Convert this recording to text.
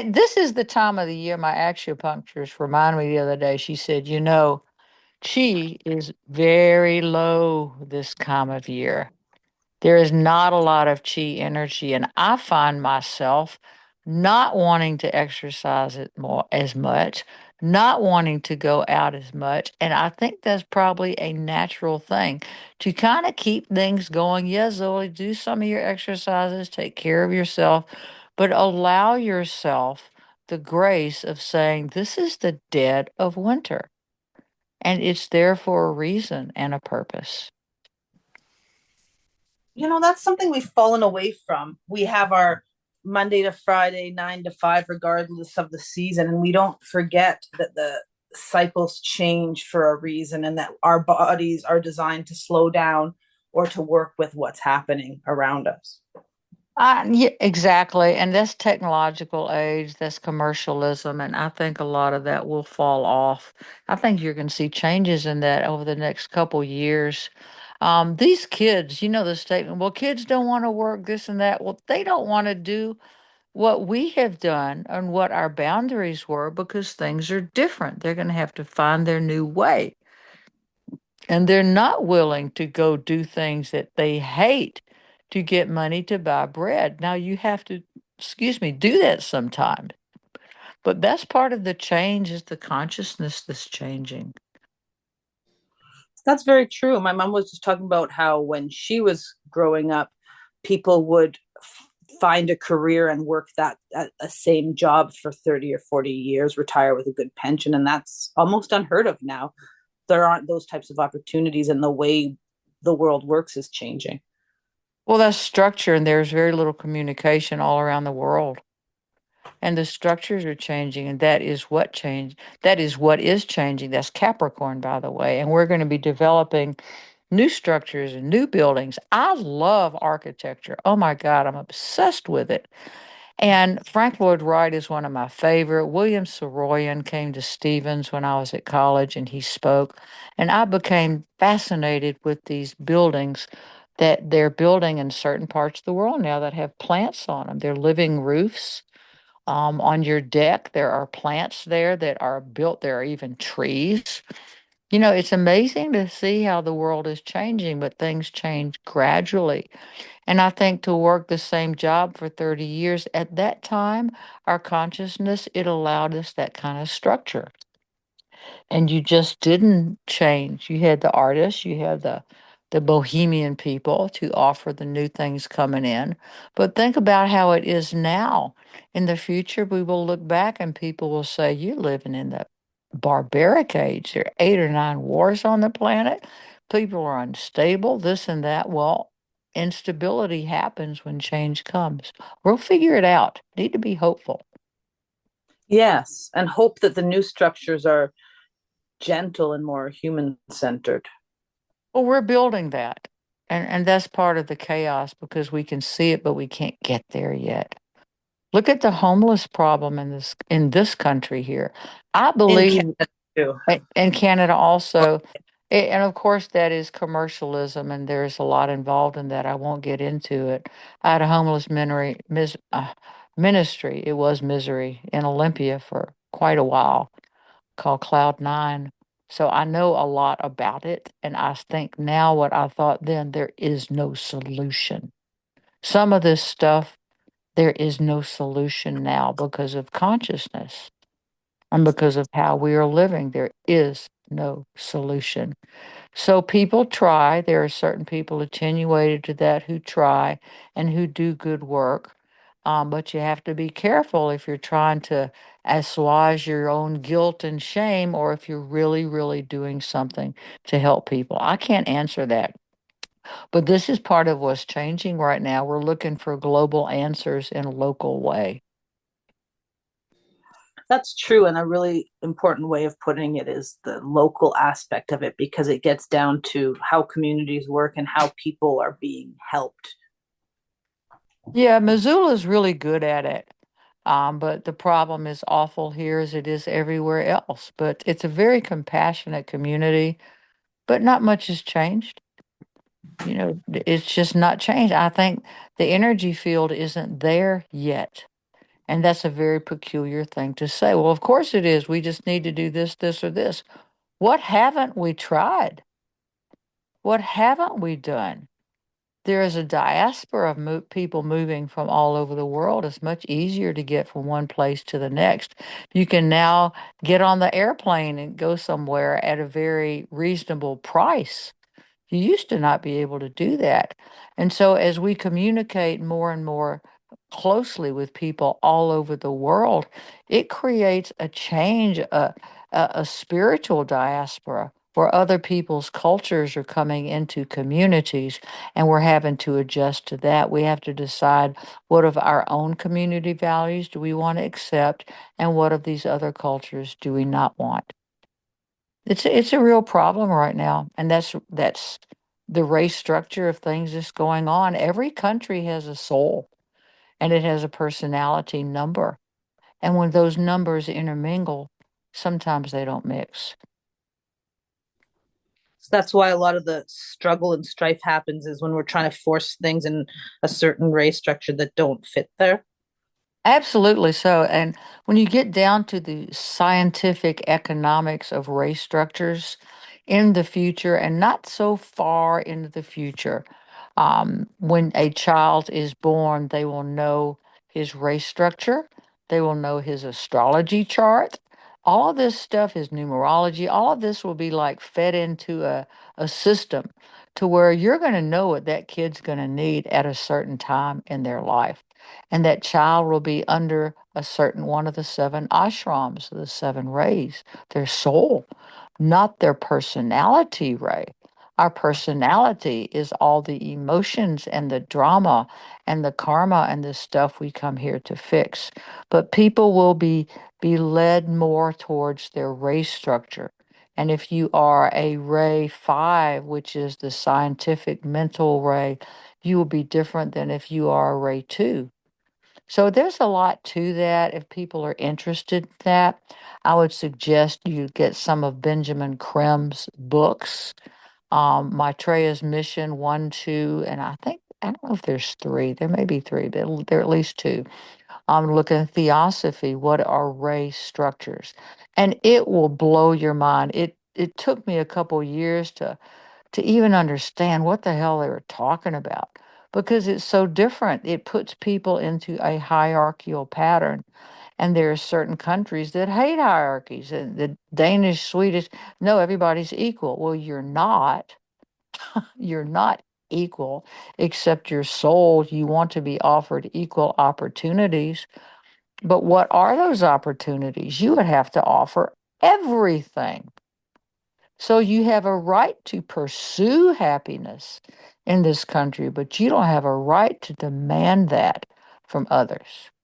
This is the time of the year my acupuncturist reminded me the other day. She said, chi is very low this time of year. There is not a lot of chi energy, and I find myself not wanting to exercise it more as much, not wanting to go out as much, and I think that's probably a natural thing to kind of keep things going. Yes, Zoe, do some of your exercises, take care of yourself, but allow yourself the grace of saying, "This is the dead of winter, and it's there for a reason and a purpose." That's something we've fallen away from. We have our Monday to Friday, 9 to 5, regardless of the season. And we don't forget that the cycles change for a reason and that our bodies are designed to slow down or to work with what's happening around us. Yeah, exactly. And that's technological age, that's commercialism. And I think a lot of that will fall off. I think you're going to see changes in that over the next couple years. These kids, the statement, well, kids don't want to work this and that. Well, they don't want to do what we have done and what our boundaries were because things are different. They're going to have to find their new way. And they're not willing to go do things that they hate to get money to buy bread. Now you have to, excuse me, do that sometimes. But that's part of the change is the consciousness that's changing. That's very true. My mom was just talking about how when she was growing up, people would find a career and work that a same job for 30 or 40 years, retire with a good pension. And that's almost unheard of now. There aren't those types of opportunities, and the way the world works is changing. Well, that's structure, and there's very little communication all around the world. And the structures are changing, and that is what change. That is what is changing. That's Capricorn, by the way. And we're going to be developing new structures and new buildings. I love architecture. Oh my God, I'm obsessed with it. And Frank Lloyd Wright is one of my favorite. William Saroyan came to Stevens when I was at college and he spoke. And I became fascinated with these buildings that they're building in certain parts of the world now that have plants on them. They're living roofs. On your deck, there are plants there that are built. There are even trees. It's amazing to see how the world is changing, but things change gradually. And I think to work the same job for 30 years, at that time, our consciousness, it allowed us that kind of structure. And you just didn't change. You had the artists, you had the bohemian people to offer the new things coming in. But think about how it is now. In the future, we will look back and people will say, "You're living in the barbaric age. There are 8 or 9 wars on the planet. People are unstable, this and that." Well, instability happens when change comes. We'll figure it out. Need to be hopeful. Yes, and hope that the new structures are gentle and more human centered. Well, we're building that. And that's part of the chaos because we can see it, but we can't get there yet. Look at the homeless problem in this country here. I In believe Canada too. in Canada also, and of course that is commercialism, and there's a lot involved in that. I won't get into it. I had a homeless ministry. It was misery in Olympia for quite a while called Cloud Nine. So I know a lot about it. And I think now what I thought then, there is no solution. Some of this stuff, there is no solution now because of consciousness and because of how we are living. There is no solution. So people try. There are certain people attenuated to that who try and who do good work. But you have to be careful if you're trying to assuage your own guilt and shame, or if you're really, really doing something to help people. I can't answer that. But this is part of what's changing right now. We're looking for global answers in a local way. That's true. And a really important way of putting it is the local aspect of it, because it gets down to how communities work and how people are being helped. Yeah, Missoula's really good at it. But the problem is awful here as it is everywhere else. But it's a very compassionate community, but not much has changed. It's just not changed. I think the energy field isn't there yet. And that's a very peculiar thing to say. Well, of course it is. We just need to do this, this, or this. What haven't we tried? What haven't we done? There is a diaspora of people moving from all over the world. It's much easier to get from one place to the next. You can now get on the airplane and go somewhere at a very reasonable price. You used to not be able to do that. And so, as we communicate more and more closely with people all over the world, it creates a change, a spiritual diaspora where other people's cultures are coming into communities, and we're having to adjust to that. We have to decide what of our own community values do we want to accept, and what of these other cultures do we not want. It's a real problem right now, and that's the race structure of things that's going on. Every country has a soul, and it has a personality number. And when those numbers intermingle, sometimes they don't mix. So that's why a lot of the struggle and strife happens is when we're trying to force things in a certain race structure that don't fit there. Absolutely so. And when you get down to the scientific economics of race structures in the future and not so far into the future, when a child is born, they will know his race structure, they will know his astrology chart. All of this stuff, his numerology, all of this will be like fed into a system to where you're going to know what that kid's going to need at a certain time in their life. And that child will be under a certain one of the seven ashrams, the seven rays, their soul, not their personality ray. Our personality is all the emotions and the drama and the karma and the stuff we come here to fix. But people will be led more towards their race structure. And if you are a ray 5, which is the scientific mental ray, you will be different than if you are a ray 2. So there's a lot to that. If people are interested in that, I would suggest you get some of Benjamin Krem's books. Maitreya's Mission 1, 2, and I don't know if there's three. There may be three, but there are at least two. Looking at Theosophy, what are race structures? And it will blow your mind. It took me a couple years to even understand what the hell they were talking about because it's so different. It puts people into a hierarchical pattern. And there are certain countries that hate hierarchies. And the Danish, Swedish, no, everybody's equal. Well, you're not. You're not equal, except your soul. You want to be offered equal opportunities. But what are those opportunities? You would have to offer everything. So you have a right to pursue happiness in this country, but you don't have a right to demand that from others.